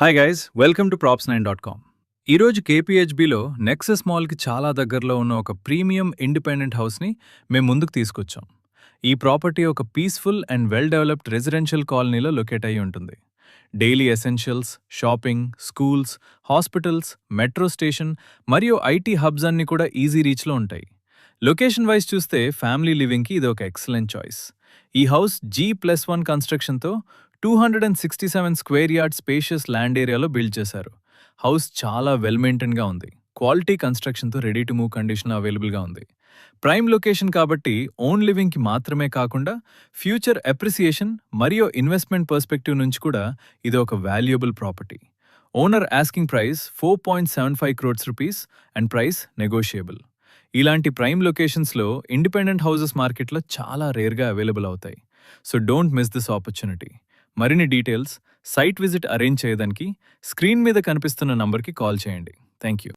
Hi guys, welcome to props9.com. ఈరోజు కేపీహెచ్బిలో Nexus మాల్కి చాలా దగ్గరలో ఉన్న ఒక ప్రీమియం ఇండిపెండెంట్ హౌస్ని మేము ముందుకు తీసుకొచ్చాం. ఈ ప్రాపర్టీ ఒక peaceful and well developed residential కాలనీలో లొకేట్ అయి ఉంటుంది. Daily essentials, shopping, schools, hospitals, metro station మరియు ఐటీ హబ్స్ అన్ని కూడా ఈజీ రీచ్లో ఉంటాయి. లొకేషన్ వైజ్ చూస్తే ఫ్యామిలీ లివింగ్కి ఇది ఒక ఎక్సలెంట్ చాయిస్. ఈ house G+1 కన్స్ట్రక్షన్తో 267 square yard spacious land ఏరియాలో బిల్డ్ చేశారు. హౌస్ చాలా వెల్ మెయింటైన్గా ఉంది. క్వాలిటీ కన్స్ట్రక్షన్తో రెడీ టు మూవ్ కండిషన్లో అవైలబుల్గా ఉంది. ప్రైమ్ లొకేషన్ కాబట్టి ఓన్ లివింగ్కి మాత్రమే కాకుండా ఫ్యూచర్ అప్రిసియేషన్ మరియు ఇన్వెస్ట్మెంట్ పర్స్పెక్టివ్ నుంచి కూడా ఇది ఒక valuable property. Owner asking price 4.75 crores rupees and price negotiable. ఇలాంటి ప్రైమ్ లొకేషన్స్లో ఇండిపెండెంట్ హౌసెస్ మార్కెట్లో చాలా రేర్గా అవైలబుల్ అవుతాయి. So don't miss this opportunity. మరిన్ని డీటెయిల్స్, సైట్ విజిట్ అరేంజ్ చేయడానికి స్క్రీన్ మీద కనిపిస్తున్న నంబర్కి కాల్ చేయండి. Thank you.